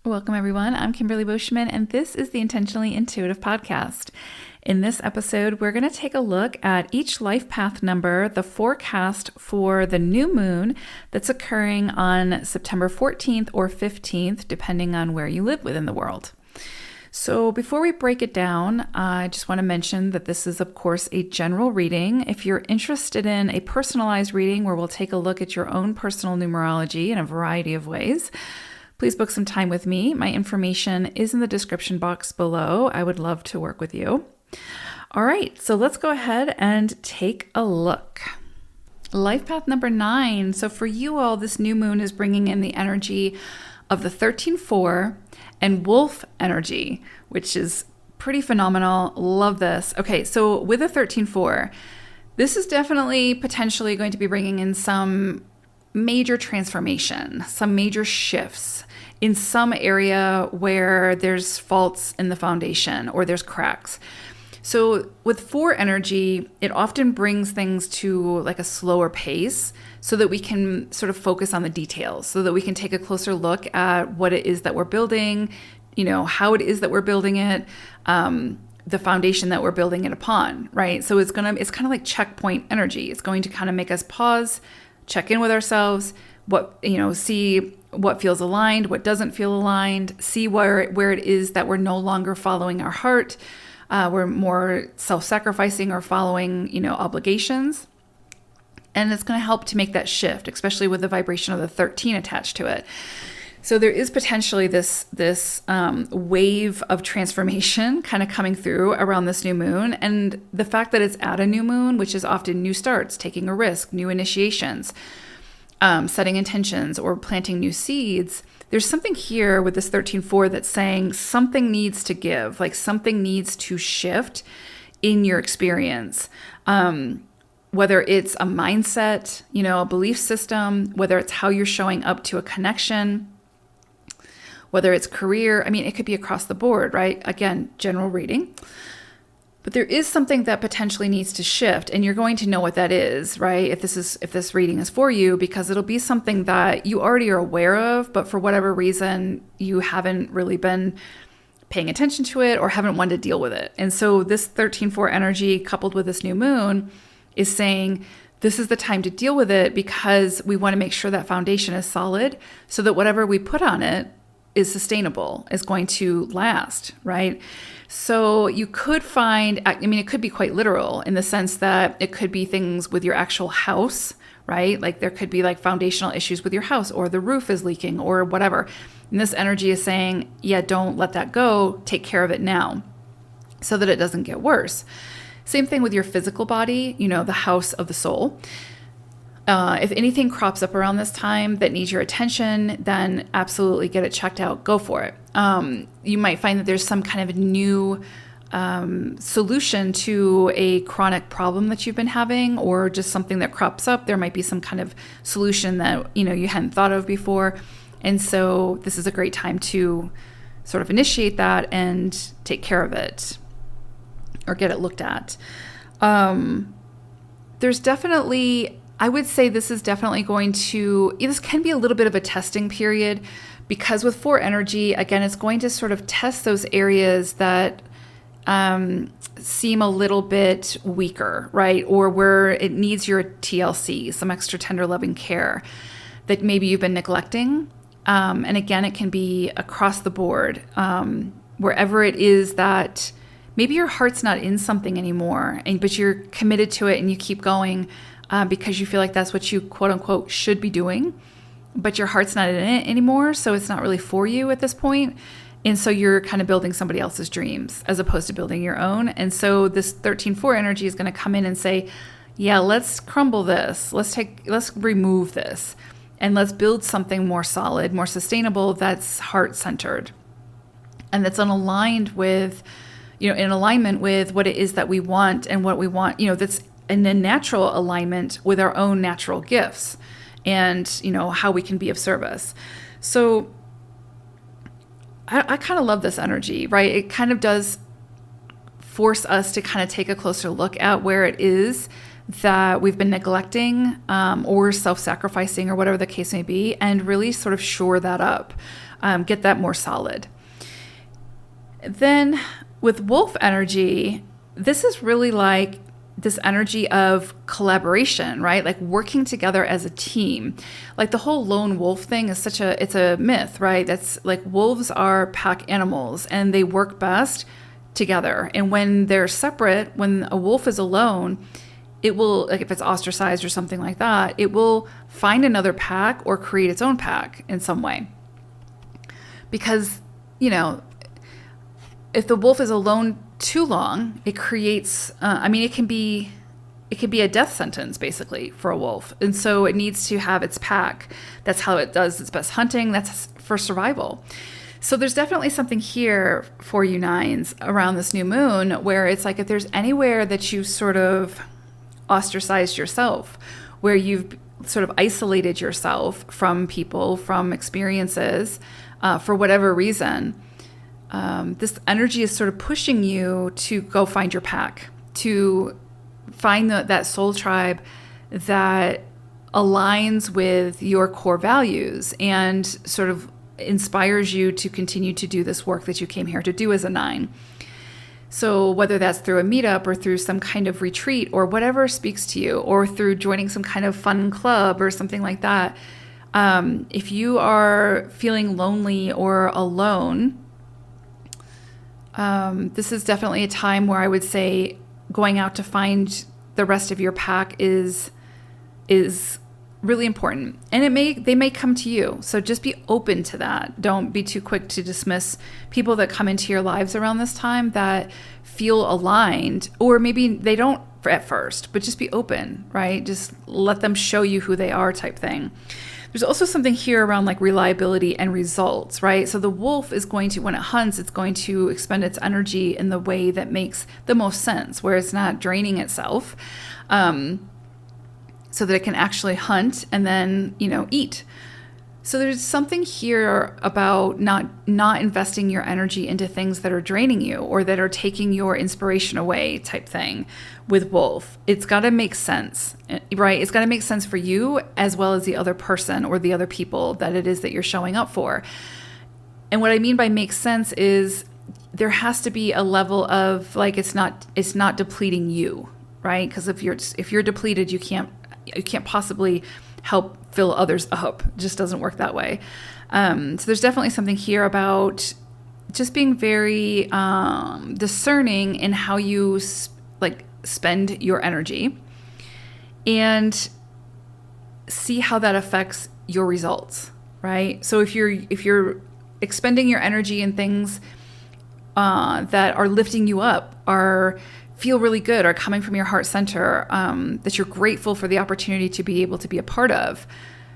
Welcome, everyone. I'm Kimberly Boschman, and this is the Intentionally Intuitive Podcast. In this episode, we're going to take a look at each life path number, the forecast for the new moon that's occurring on September 14th or 15th, depending on where you live within the world. So before we break it down, I just want to mention that this is, of course, a general reading. If you're interested in a personalized reading where we'll take a look at your own personal numerology in a variety of ways, please book some time with me. My information is in the description box below. I would love to work with you. All right, so let's go ahead and take a look. Life path number 9. So for you all, this new moon is bringing in the energy of the 13-4 and wolf energy, which is pretty phenomenal. Love this. Okay, so with the 13-4, this is definitely potentially going to be bringing in some major transformation, some major shifts in some area where there's faults in the foundation or there's cracks. So with 4 energy, it often brings things to like a slower pace so that we can sort of focus on the details, so that we can take a closer look at what it is that we're building, how it is that we're building it, the foundation that we're building it upon, right? So it's kind of like checkpoint energy. It's going to kind of make us pause, check in with ourselves, see what feels aligned, what doesn't feel aligned, see where it is that we're no longer following our heart, we're more self-sacrificing or following, obligations. And it's going to help to make that shift, especially with the vibration of the 13 attached to it. So there is potentially this wave of transformation kind of coming through around this new moon. And the fact that it's at a new moon, which is often new starts, taking a risk, new initiations, setting intentions or planting new seeds, there's something here with this 13-4 that's saying something needs to give, like something needs to shift in your experience. Whether it's a mindset, a belief system, whether it's how you're showing up to a connection, whether it's career. I mean, it could be across the board, right? Again, general reading. But there is something that potentially needs to shift, and you're going to know what that is, right? If this reading is for you, because it'll be something that you already are aware of, but for whatever reason, you haven't really been paying attention to it or haven't wanted to deal with it. And so this 13-4 energy coupled with this new moon is saying this is the time to deal with it, because we want to make sure that foundation is solid so that whatever we put on it is sustainable, is going to last, right? So you could find, it could be quite literal in the sense that it could be things with your actual house, right? Like there could be like foundational issues with your house, or the roof is leaking or whatever. And this energy is saying, yeah, don't let that go. Take care of it now so that it doesn't get worse. Same thing with your physical body, the house of the soul. If anything crops up around this time that needs your attention, then absolutely get it checked out. Go for it. You might find that there's some kind of new solution to a chronic problem that you've been having, or just something that crops up. There might be some kind of solution that you hadn't thought of before. And so this is a great time to sort of initiate that and take care of it or get it looked at. There's definitely, I would say this is definitely this can be a little bit of a testing period, because with 4 energy, again, it's going to sort of test those areas that seem a little bit weaker, right? Or where it needs your TLC, some extra tender loving care that maybe you've been neglecting. And again, it can be across the board, wherever it is that maybe your heart's not in something anymore, but you're committed to it and you keep going because you feel like that's what you quote unquote should be doing, but your heart's not in it anymore. So it's not really for you at this point. And so you're kind of building somebody else's dreams as opposed to building your own. And so this 13-4 energy is going to come in and say, yeah, let's crumble this. Let's remove this and let's build something more solid, more sustainable, that's heart-centered and that's aligned with, in alignment with what it is that we want and what we want, that's in a natural alignment with our own natural gifts and, how we can be of service. So I kind of love this energy, right? It kind of does force us to kind of take a closer look at where it is that we've been neglecting or self-sacrificing or whatever the case may be, and really sort of shore that up, get that more solid. Then with wolf energy, this is really like this energy of collaboration, right? Like working together as a team. Like the whole lone wolf thing is it's a myth, right? That's like wolves are pack animals and they work best together. And when they're separate, when a wolf is alone, it will, like if it's ostracized or something like that, it will find another pack or create its own pack in some way. Because, if the wolf is alone too long, it creates, it can be a death sentence basically for a wolf. And so it needs to have its pack. That's how it does its best hunting. That's for survival. So there's definitely something here for you nines around this new moon where it's like if there's anywhere that you sort of ostracized yourself, where you've sort of isolated yourself from people, from experiences, for whatever reason, this energy is sort of pushing you to go find your pack, to find that soul tribe that aligns with your core values and sort of inspires you to continue to do this work that you came here to do as a 9. So whether that's through a meetup or through some kind of retreat or whatever speaks to you, or through joining some kind of fun club or something like that, if you are feeling lonely or alone, this is definitely a time where I would say going out to find the rest of your pack is really important. And they may come to you. So just be open to that. Don't be too quick to dismiss people that come into your lives around this time that feel aligned, or maybe they don't at first, but just be open, right? Just let them show you who they are type thing. There's also something here around like reliability and results, right? So the wolf is going to, when it hunts, it's going to expend its energy in the way that makes the most sense, where it's not draining itself, so that it can actually hunt and then, eat. So there's something here about not investing your energy into things that are draining you or that are taking your inspiration away type thing with wolf. It's got to make sense, right? It's got to make sense for you as well as the other person or the other people that it is that you're showing up for. And what I mean by make sense is there has to be a level of like, it's not depleting you, right? Because if you're depleted, you can't possibly help fill others up. It just doesn't work that way. So there's definitely something here about just being very discerning in how you spend your energy and see how that affects your results, right? So if you're expending your energy in things that are lifting you up, feel really good, are coming from your heart center, that you're grateful for the opportunity to be able to be a part of,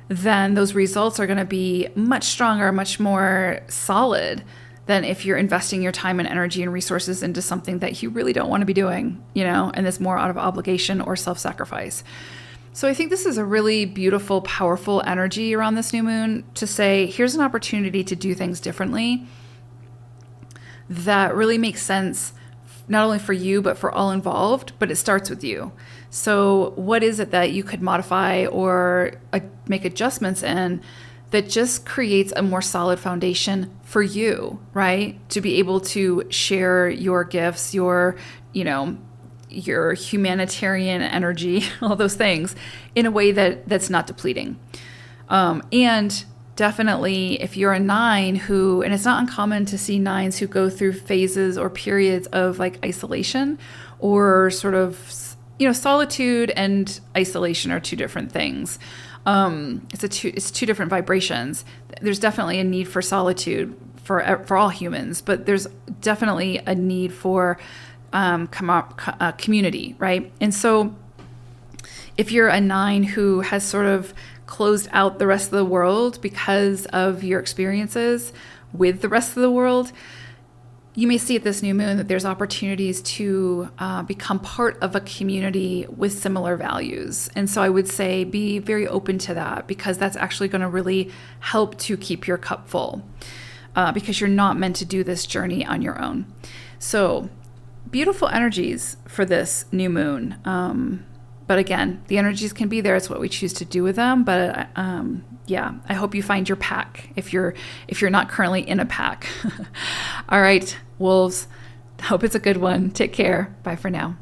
then those results are going to be much stronger, much more solid than if you're investing your time and energy and resources into something that you really don't want to be doing, and it's more out of obligation or self-sacrifice. So I think this is a really beautiful, powerful energy around this new moon to say, here's an opportunity to do things differently that really makes sense, not only for you, but for all involved, but it starts with you. So what is it that you could modify or make adjustments in that just creates a more solid foundation for you, right? To be able to share your gifts, your humanitarian energy, all those things in a way that's not depleting. And definitely if you're a 9 and it's not uncommon to see 9s who go through phases or periods of like isolation or sort of, solitude and isolation are two different things. It's two different vibrations. There's definitely a need for solitude for all humans, but there's definitely a need for community, right? And so if you're a 9 who has sort of closed out the rest of the world because of your experiences with the rest of the world, you may see at this new moon that there's opportunities to become part of a community with similar values. And so I would say be very open to that, because that's actually going to really help to keep your cup full, because you're not meant to do this journey on your own. So beautiful energies for this new moon. But again, the energies can be there. It's what we choose to do with them. But yeah, I hope you find your pack if you're not currently in a pack. All right, wolves. Hope it's a good one. Take care. Bye for now.